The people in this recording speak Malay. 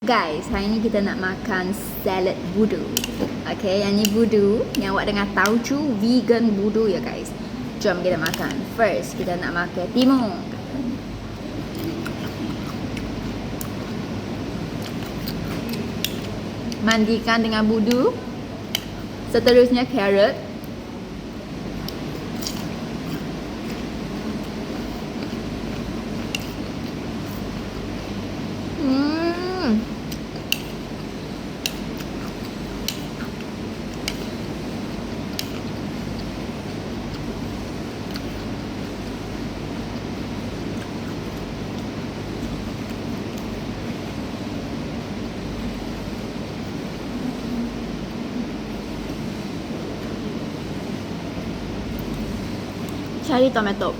Guys, hari ni kita nak makan salad budu. Okay, yang ni budu yang awak dengar tauco vegan budu ya guys. Jom kita makan. First, kita nak makan timun. Mandikan dengan budu. Seterusnya carrot. Cherry tomato.